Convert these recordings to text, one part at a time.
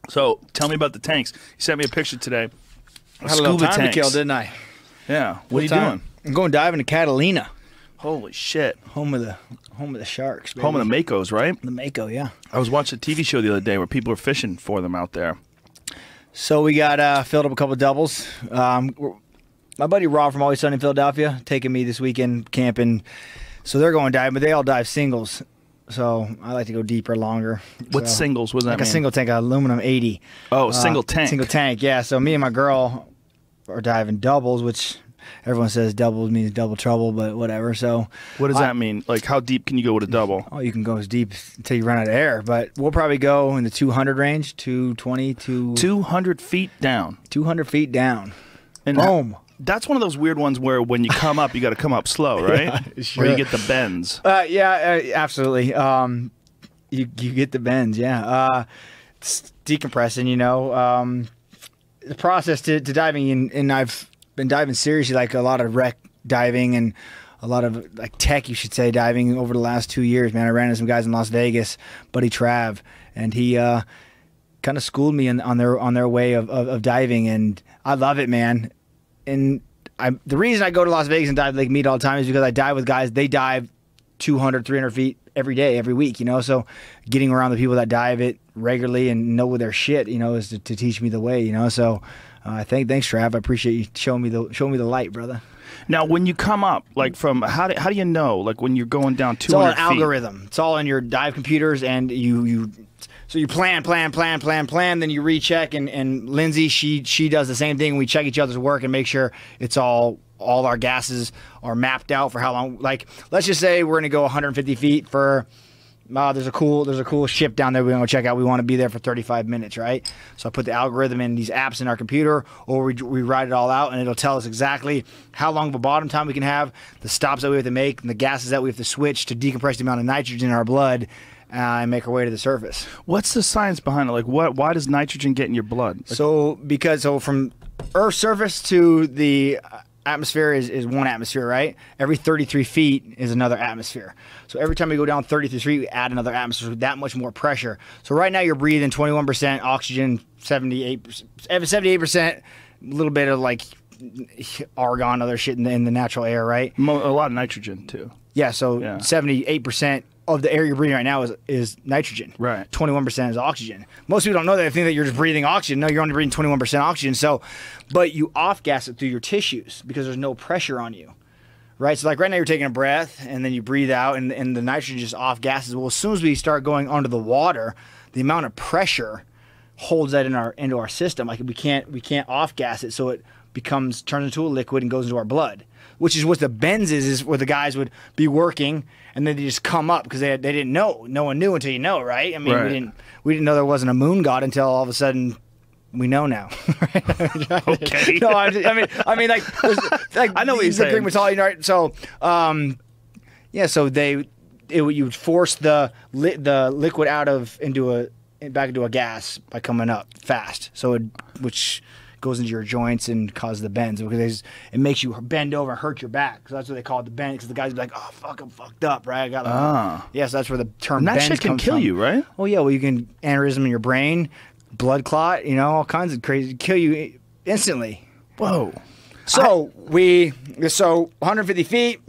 So tell me about the tanks. You sent me a picture today. I had a little time to kill, didn't I? Yeah. What are you doing? I'm going diving to Catalina. Holy shit. Home of the sharks, baby. Home of the Makos, right? The Mako, yeah. I was watching a TV show the other day where people were fishing for them out there. So we got filled up a couple doubles. My buddy Rob from Always Sunny in Philadelphia taking me this weekend camping. So they're going diving, but they all dive singles. So I like to go deeper, longer. What singles? What does that mean? Like a single tank, aluminum 80. Oh, single tank. Single tank, yeah. So me and my girl are diving doubles, which everyone says doubles means double trouble, but whatever. So what does that mean? Like, how deep can you go with a double? Oh, you can go as deep until you run out of air, but we'll probably go in the 200 range, 220 to 200 feet down. 200 feet down. And boom. That's one of those weird ones where when you come up, you got to come up slow, right? Yeah, sure. Or you get the bends. Yeah, absolutely. You get the bends, yeah. It's decompressing, you know. The process to diving, and I've been diving seriously, like a lot of wreck diving and a lot of like tech, you should say, diving over the last 2 years, man. I ran into some guys in Las Vegas, buddy Trav, and he kind of schooled me on their way of diving, and I love it, man. And the reason I go to Las Vegas and dive Lake Mead all the time is because I dive with guys. They dive 200, 300 feet every day, every week, you know. So getting around the people that dive it regularly and know their shit, you know, is to teach me the way, you know. So thanks, Trav. I appreciate you showing me the light, brother. Now, when you come up, like from how do you know, like when you're going down 200 feet? It's all an algorithm. It's all in your dive computers, and so you plan, then you recheck, and Lindsay, she does the same thing. We check each other's work and make sure it's all our gases are mapped out for how long. Like, let's just say we're gonna go 150 feet for there's a cool ship down there we're gonna check out. We want to be there for 35 minutes, right? So I put the algorithm in these apps in our computer, or we write it all out, and it'll tell us exactly how long of a bottom time we can have, the stops that we have to make, and the gases that we have to switch to decompress the amount of nitrogen in our blood. And make our way to the surface. What's the science behind it? Like, why does nitrogen get in your blood? Like, So from Earth's surface to the atmosphere is one atmosphere, right? Every 33 feet is another atmosphere. So every time we go down 33 feet, we add another atmosphere with that much more pressure. So right now you're breathing 21% oxygen, 78%, a little bit of like argon, other shit in the natural air, right? A lot of nitrogen too. Yeah, so 78% of the air you're breathing right now is nitrogen. Right. 21% is oxygen. Most people don't know that. They think that you're just breathing oxygen. No, you're only breathing 21% oxygen. So, but you off-gas it through your tissues because there's no pressure on you. Right? So like right now you're taking a breath and then you breathe out and the nitrogen just off-gases. Well, as soon as we start going under the water, the amount of pressure holds that into our system. Like we can't off-gas it, so it turns into a liquid and goes into our blood. Which is what the bends is where the guys would be working and then they just come up because they didn't know. No one knew until you know, right? I mean, right. we didn't know there wasn't a moon god until all of a sudden we know now. Okay. No, I mean, like I know what you're saying. Greek mythology, right? So, so you would force the liquid back into a gas by coming up fast. So which goes into your joints and causes the bends because it makes you bend over and hurt your back. So that's what they call it, the bend. Because the guys be like, "Oh fuck, I'm fucked up, right?" I got so that's where the term bends comes from. That shit can kill you, right? Oh yeah, well you can aneurysm in your brain, blood clot, you know, all kinds of crazy, kill you instantly. Whoa. So 150 feet.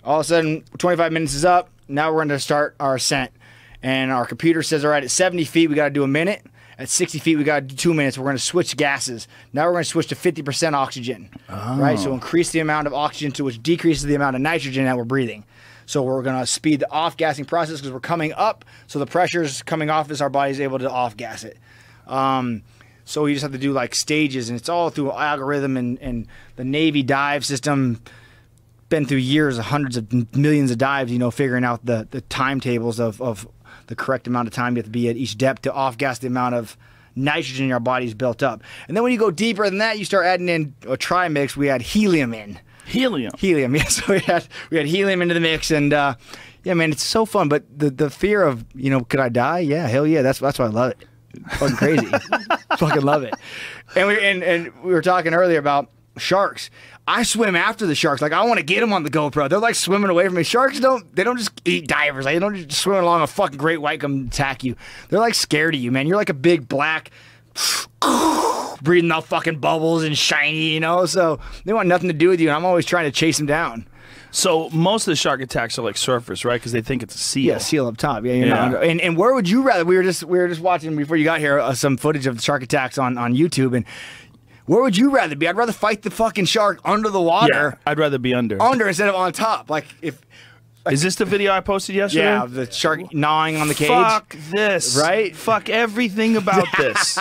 All of a sudden, 25 minutes is up. Now we're going to start our ascent, and our computer says, "All right, at 70 feet we got to do a minute." At 60 feet, we got 2 minutes. We're going to switch gases. Now we're going to switch to 50% oxygen, right? So increase the amount of oxygen to which decreases the amount of nitrogen that we're breathing. So we're going to speed the off-gassing process because we're coming up. So the pressure's coming off as our body's able to off-gas it. So you just have to do like stages, and it's all through algorithm and the Navy dive system. Been through years, hundreds of millions of dives, you know, figuring out the timetables of the correct amount of time you have to be at each depth to off-gas the amount of nitrogen in our body's built up. And then when you go deeper than that, you start adding in a trimix. We add helium in. Helium? Helium, yeah. So we had helium into the mix, and yeah, man, it's so fun. But the fear of, you know, could I die? Yeah, hell yeah. That's why I love it. Fucking crazy. Fucking love it. And we were talking earlier about sharks. I swim after the sharks. Like, I want to get them on the GoPro. They're like swimming away from me. Sharks don't just eat divers. Like, they don't just swim along a fucking great white come attack you. They're like scared of you, man. You're like a big black breathing out fucking bubbles and shiny, you know? So they want nothing to do with you, and I'm always trying to chase them down. So most of the shark attacks are like surfers, right? Because they think it's a seal. Yeah, seal up top. Yeah, you're not. And where would you rather? We were just watching before you got here some footage of the shark attacks on YouTube, and where would you rather be? I'd rather fight the fucking shark under the water. Yeah, I'd rather be under. Under instead of on top. Like if. Is this the video I posted yesterday? Yeah, the shark gnawing on the cage. Fuck this. Right? Fuck everything about this.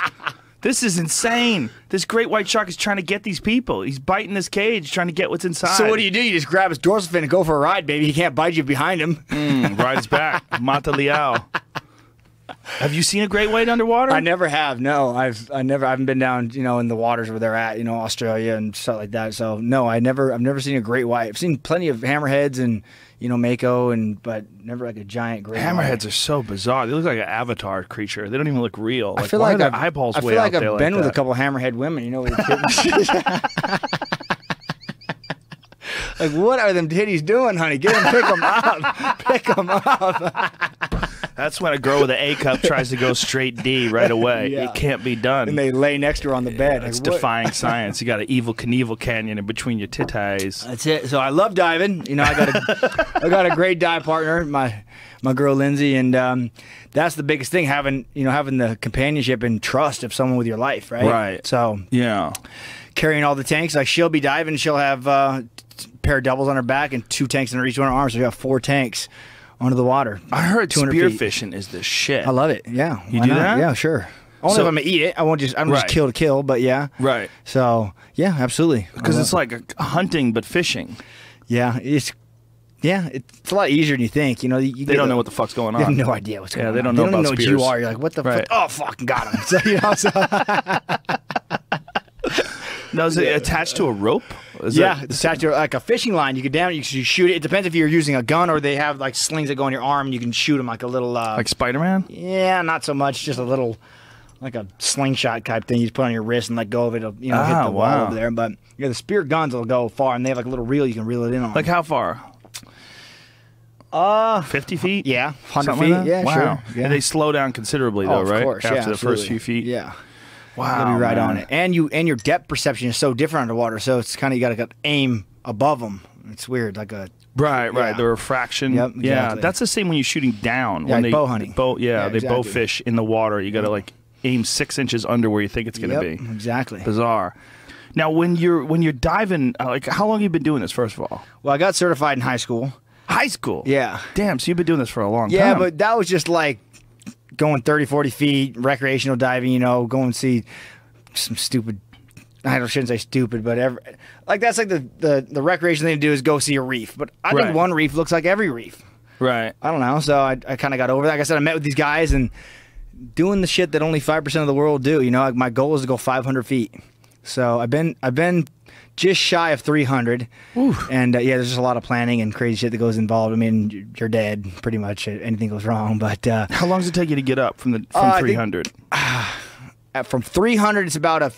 This is insane. This great white shark is trying to get these people. He's biting this cage, trying to get what's inside. So what do? You just grab his dorsal fin and go for a ride, baby. He can't bite you behind him. Ride his back. Mata Liao. Have you seen a great white underwater? I never have. No, I haven't been down, in the waters where they're at, Australia and stuff like that. So no, I've never seen a great white. I've seen plenty of hammerheads and mako, but never like a giant great white. Hammerheads are so bizarre. They look like an avatar creature. They don't even look real. I feel like their eyeballs way out there. I feel like I've been with a couple of hammerhead women. Like, what are them titties doing, honey? Get them, pick them up. Pick them up. That's when a girl with an A cup tries to go straight D right away. Yeah. It can't be done. And they lay next to her on the bed. It's defying science. You got an Evel Knievel canyon in between your titties. That's it. So I love diving. I got a great dive partner, my girl Lindsay, and that's the biggest thing, having the companionship and trust of someone with your life, right? Right. So yeah, carrying all the tanks. Like, she'll be diving, she'll have a pair of doubles on her back and 2 tanks under each one of her arms. So you have 4 tanks under the water. I heard spearfishing feet. is the shit. I love it. Yeah. You do that? Yeah, sure. Only if I'm gonna eat it. I don't just kill to kill, but yeah. Right. So yeah, absolutely. Because it's like a hunting but fishing. Yeah, it's a lot easier than you think. They don't know what the fuck's going on. They have no idea what's going on. Yeah, they don't know about what spears. you are. You're like, what the fuck? Oh, fucking got him. Now, is it attached to a rope? It's attached to like a fishing line. You can shoot it. It depends if you're using a gun or they have like slings that go on your arm and you can shoot them like a little. Like Spider-Man? Yeah, not so much. Just a little, like a slingshot type thing you just put on your wrist and let go of it. Hit the wall over there. But the spear guns will go far, and they have like a little reel you can reel it in on. Like how far? 50 feet? Yeah, 100 Something feet. Like yeah, wow. sure. Yeah. And they slow down considerably, though, right? Of course, After the first few feet. Yeah. Wow, you'll be right man. on it. And your depth perception is so different underwater, so it's kind of, you got to aim above them. It's weird, like a right. The refraction. Yep, exactly. Yeah, that's the same when you're shooting down. Yeah, when like bow hunting. They bow fish in the water. You got to like aim 6 inches under where you think it's going to be. Exactly. Bizarre. Now, when you're diving, like, how long have you been doing this? First of all, well, I got certified in high school. High school. Yeah. Damn. So you've been doing this for a long time. Yeah, but that was just like going 30, 40 feet, recreational diving. Go and see some stupid. I shouldn't say stupid, but that's like the recreation thing to do is go see a reef. But I think one reef looks like every reef. Right. I don't know. So I kind of got over that. Like I said, I met with these guys and doing the shit that only 5% of the world do. Like my goal is to go 500 feet. So I've been just shy of 300. Oof. And there's just a lot of planning and crazy shit that goes involved. I mean, you're dead pretty much. Anything goes wrong. But how long does it take you to get up from 300? From 300, it's about a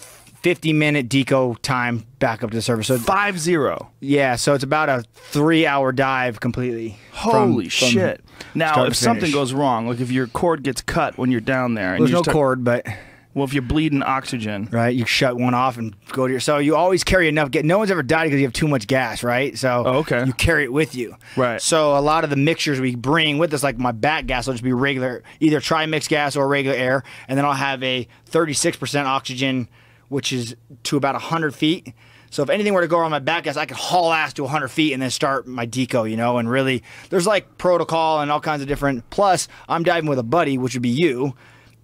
50-minute deco time back up to the surface. So 50. Yeah, so it's about a 3-hour dive completely. Holy shit! Now, if something goes wrong, like if your cord gets cut when you're down there, and there's no cord, but. Well, if you're bleeding oxygen. Right, you shut one off and go to your... So you always carry enough... No one's ever died because you have too much gas, right? So you carry it with you. Right. So a lot of the mixtures we bring with us, like my back gas will just be regular, either trimix gas or regular air, and then I'll have a 36% oxygen, which is to about 100 feet. So if anything were to go on my back gas, I could haul ass to 100 feet and then start my deco, and really... There's like protocol and all kinds of different... Plus, I'm diving with a buddy, which would be you,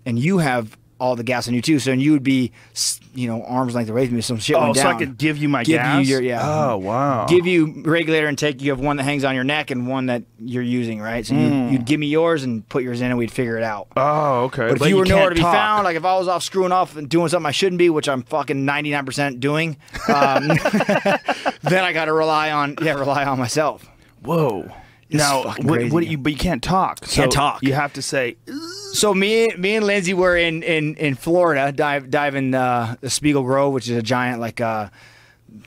and you have... all the gas on you too, so you would be, arm's length away from me. Some shit went down. So I could give you my gas. Oh wow. Give you regulator and take. You have one that hangs on your neck and one that you're using, right? So you'd give me yours and put yours in, and we'd figure it out. Oh, okay. But if you were nowhere to be found, like if I was off screwing off and doing something I shouldn't be, which I'm fucking 99% doing, then I got to rely on myself. Whoa. Now, but you can't talk. Can't talk. You have to say. So me and Lindsay were in Florida diving the Spiegel Grove, which is a giant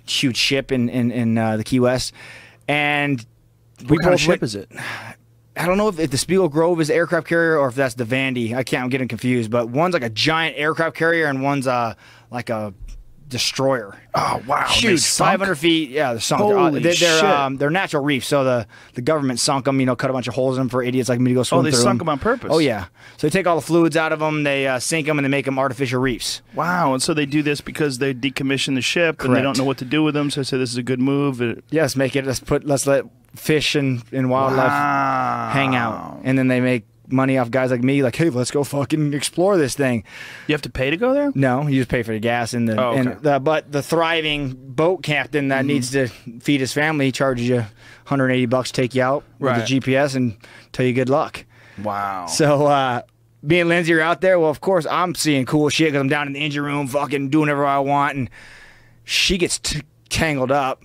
huge ship in the Key West, and What kind of ship is it? I don't know if the Spiegel Grove is the aircraft carrier or if that's the Vandy. I'm getting confused. But one's like a giant aircraft carrier and one's like a destroyer. Oh wow, huge, 500 feet. Yeah, they're sunk. Holy They're natural reefs, so the government sunk them. Cut a bunch of holes in them for idiots like me to go swim through. Oh, they sunk them on purpose. Oh yeah. So they take all the fluids out of them, they sink them, and they make them artificial reefs. Wow, and so they do this because they decommission the ship and they don't know what to do with them. So they say this is a good move. Yes, let's let fish and wildlife hang out, and then they make money off guys like me. Like, hey, let's go fucking explore this thing. You have to pay to go there? No, you just pay for the gas and but the thriving boat captain that needs to feed his family, he charges you $180 to take you out with the GPS and tell you good luck. Wow. So me and Lindsay are out there. Well, of course I'm seeing cool shit because I'm down in the engine room, fucking doing whatever I want, and she gets tangled up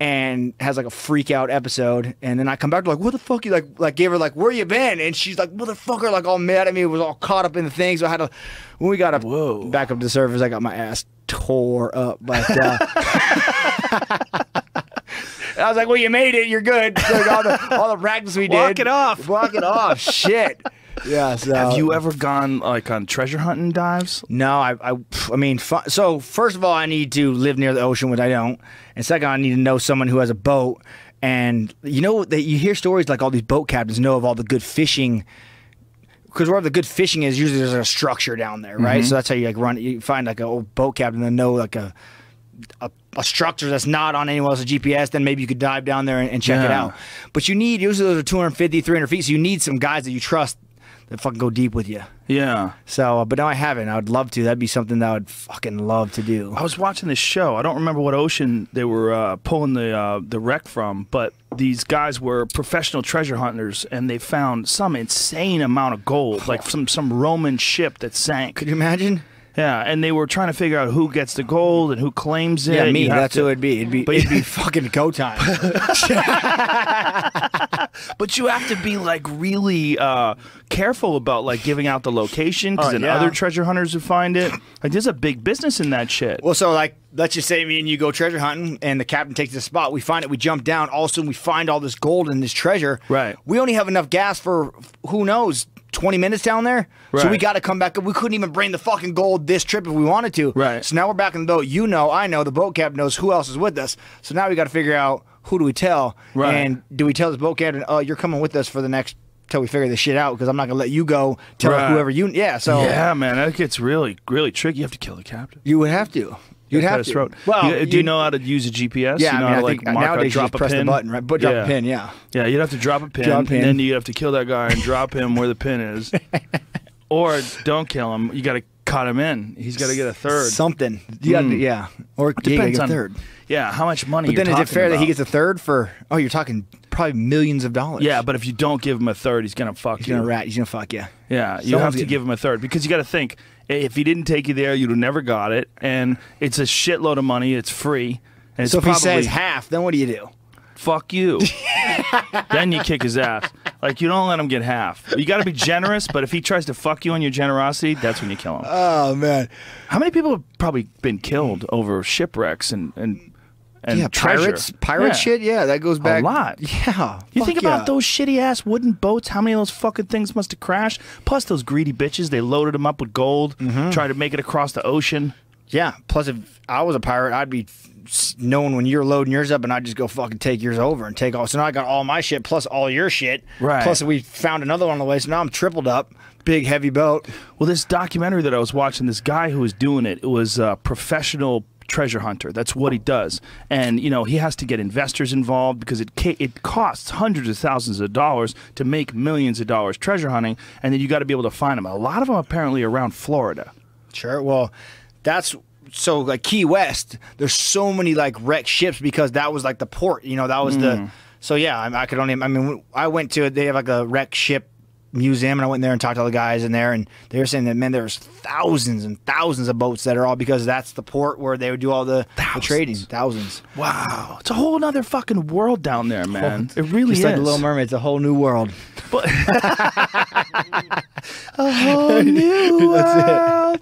and has like a freak out episode, and then I come back to like, what the fuck, you like gave her like, where you been? And she's like, motherfucker, like all mad at me, was all caught up in the thing. So I had to, when we got up back up to the surface, I got my ass tore up. But I was like, well, you made it, you're good. Like all the practice we did. Walk it off. Walk it off. Shit. Yeah. So have you ever gone like on treasure hunting dives? No, I mean, so first of all, I need to live near the ocean, which I don't, and second, I need to know someone who has a boat. And you hear stories like all these boat captains know of all the good fishing, because wherever the good fishing is, usually there's a structure down there, right? So that's how you like run. You find like an old boat captain that know like a structure that's not on anyone else's GPS, then maybe you could dive down there and check it out. But you need, usually those are 250, 300 feet, so you need some guys that you trust that fucking go deep with you. Yeah. So, but no, I haven't. I would love to. That'd be something that I would fucking love to do. I was watching this show. I don't remember what ocean they were pulling the wreck from, but these guys were professional treasure hunters, and they found some insane amount of gold, like some Roman ship that sank. Could you imagine? Yeah, and they were trying to figure out who gets the gold and who claims it. Yeah, me. That's who it'd be. It'd be fucking go time. But you have to be like really careful about like giving out the location, because then other treasure hunters who find it. Like, there's a big business in that shit. Well, so like, let's just say me and you go treasure hunting, and the captain takes the spot. We find it. We jump down. All of a sudden, we find all this gold and this treasure. Right. We only have enough gas for who knows 20 minutes down there. Right. So we got to come back. We couldn't even bring the fucking gold this trip if we wanted to. Right. So now we're back in the boat. You know, I know, the boat captain knows who else is with us. So now we got to figure out, who do we tell? Right. And do we tell this boat captain, oh, you're coming with us for the next, till we figure this shit out, because I'm not going to let you go tell whoever you, so. Yeah, man, that gets really, really tricky. You have to kill the captain. You would have to. You'd have to. Throat. Well, do you know how to use a GPS? Yeah, you know I mean, how to, I think like, mark nowadays drop you just a press pin? the button, right? Drop a pin, yeah. Yeah, you'd have to drop a pin, and then you have to kill that guy and drop him where the pin is. Or don't kill him. You got to cut him in. He's got to get a third. Something. Yeah. Or depends get a on third. Yeah, how much money But then is it fair about? that he gets a third for, oh, you're talking probably millions of dollars. Yeah, but if you don't give him a third, he's going to fuck you. He's going to rat. He's going to fuck you. Yeah, you have to give him a third, because you got to think, if he didn't take you there, you'd have never got it, and it's a shitload of money. It's free. And it's so if he says half, then what do you do? Fuck you. Then you kick his ass. Like, you don't let him get half. You got to be generous, but if he tries to fuck you on your generosity, that's when you kill him. Oh, man. How many people have probably been killed over shipwrecks and treasure? Pirate shit? Yeah, that goes back. A lot. Yeah. You think about those shitty-ass wooden boats, how many of those fucking things must have crashed? Plus those greedy bitches, they loaded them up with gold, tried to make it across the ocean. Yeah, plus if I was a pirate, I'd be knowing when you're loading yours up, and I'd just go fucking take yours over and take all. So now I got all my shit plus all your shit. Right. Plus we found another one on the way, so now I'm tripled up. Big, heavy boat. Well, this documentary that I was watching, this guy who was doing it, was a professional treasure hunter. That's what he does. And, you know, he has to get investors involved, because it costs hundreds of thousands of dollars to make millions of dollars treasure hunting, and then you got to be able to find them. A lot of them apparently around Florida. Sure. Well, that's so like Key West. There's so many like wrecked ships, because that was like the port. You know, that was the. So yeah, I could only. I mean, I went to. They have like a wrecked ship museum, and I went there and talked to all the guys in there, and they were saying that, man, there's thousands and thousands of boats that are all, because that's the port where they would do all the trading. Thousands. Wow, it's a whole other fucking world down there, man. It really is. Just like the Little Mermaid. It's a whole new world. A whole new world.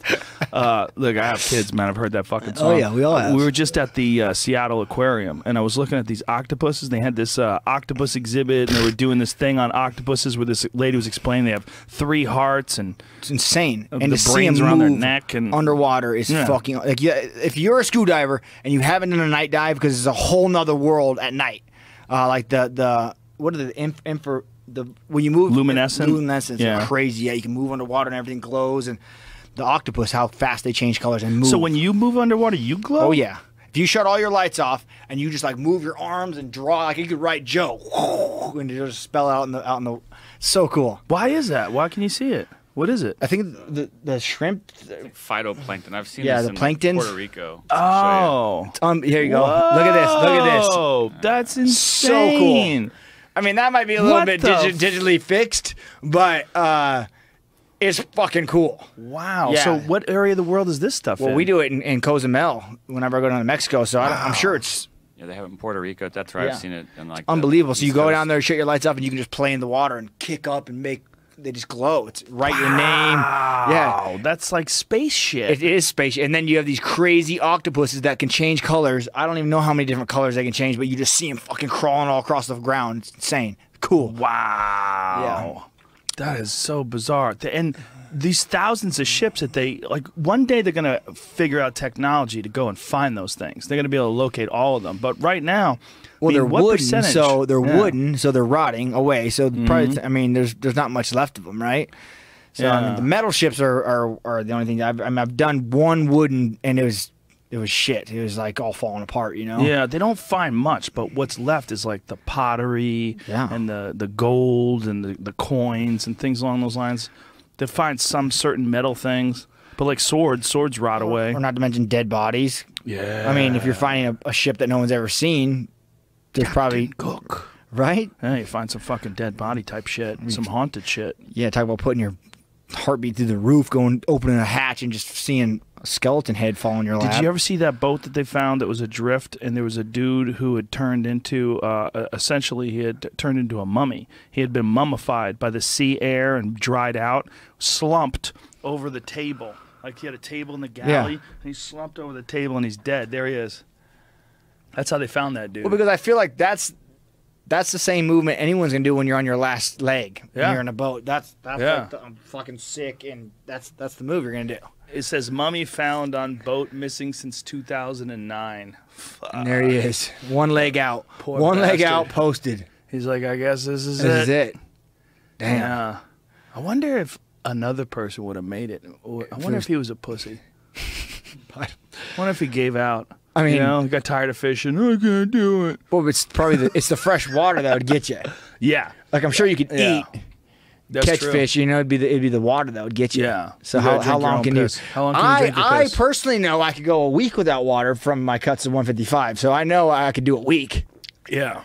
Look, I have kids, man. I've heard that fucking song. Oh, yeah, we all have. We were just at the Seattle Aquarium, and I was looking at these octopuses. They had this octopus exhibit, and they were doing this thing on octopuses where this lady was explaining they have 3 hearts, and it's insane. And the to see brains them around their move neck. And underwater is fucking... Like, yeah, if you're a scuba diver and you haven't done a night dive, because it's a whole nother world at night. Like the what are the when you move... Luminescence is crazy. Yeah, you can move underwater and everything glows, and... The octopus, how fast they change colors and move. So when you move underwater, you glow? Oh, yeah. If you shut all your lights off and you just like move your arms and draw, like you could write Joe, and you just spell out in the so cool. Why is that? Why can you see it? What is it? I think the shrimp. Phytoplankton. I've seen the this in planktons. Puerto Rico. Oh. Here you go. Look at this. Look at this. Oh, that's insane. So cool. I mean, that might be a little bit digitally fixed, but it's fucking cool. Wow. Yeah. So what area of the world is this stuff in? Well, we do it in Cozumel whenever I go down to Mexico, so I'm sure it's... Yeah, they have it in Puerto Rico. That's where I've seen it. In like unbelievable. So you go Coast. down there, shut your lights off, and you can just play in the water and kick up and make... They just glow. It's write your name. Yeah. Wow, that's like space shit. It is space. And then you have these crazy octopuses that can change colors. I don't even know how many different colors they can change, but you just see them fucking crawling all across the ground. It's insane. Cool. Wow. Yeah. That is so bizarre. And these thousands of ships that they, like, one day they're going to figure out technology to go and find those things. They're going to be able to locate all of them. But right now, well, they're wooden, percentage? so they're wooden, so they're rotting away. So probably, I mean, there's not much left of them, right? So I mean, the metal ships are the only thing. I've done one wooden, and it was shit. It was like all falling apart, you know? Yeah, they don't find much, but what's left is like the pottery and the gold and the coins and things along those lines. They find some certain metal things, but like swords rot away. Or not to mention dead bodies. Yeah. I mean, if you're finding a ship that no one's ever seen, there's probably... Cook. Right? Yeah, you find some fucking dead body type shit, some haunted shit. Yeah, talk about putting your heartbeat through the roof, opening a hatch and just seeing a skeleton head fall in your lap. Did you ever see that boat that they found that was adrift, and there was a dude who had turned into, essentially he had turned into a mummy. He had been mummified by the sea air and dried out, slumped over the table. Like he had a table in the galley, and he slumped over the table and he's dead. There he is. That's how they found that dude. Well, because I feel like that's the same movement anyone's gonna do when you're on your last leg. When you're in a boat. That's like I'm fucking sick, and that's the move you're gonna do. It says mummy found on boat missing since 2009. Fuck. And there he is, one leg out, Poor one leg bastard. out, posted. He's like, I guess this is This is it. Damn. Yeah. I wonder if another person would have made it. I wonder if he was a pussy. I wonder if he gave out. I mean, you know, he got tired of fishing. I can't do it. Well, it's probably it's the fresh water that would get you. Yeah. Like I'm sure you could eat. Catch true. fish, you know, it'd be the water that would get you. Yeah. So You gotta how drink your long own can piss. you? How long can you drink your I piss? personally know I could go a week without water from my cuts of 155. So I know I could do a week. Yeah.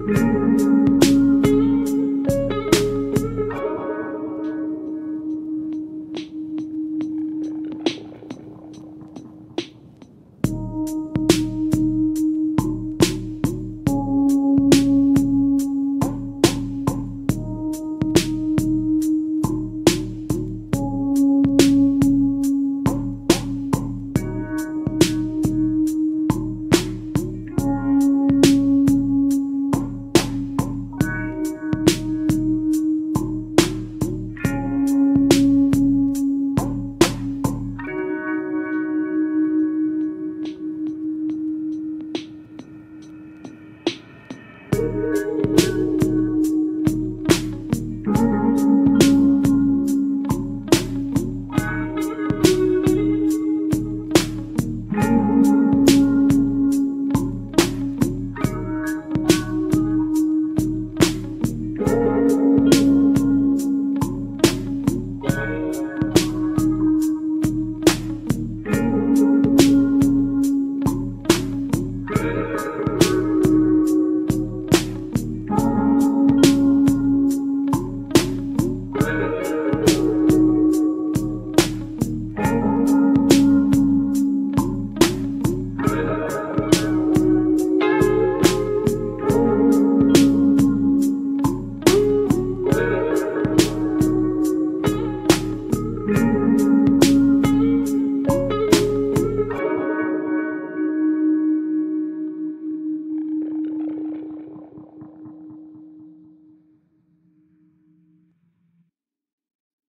you.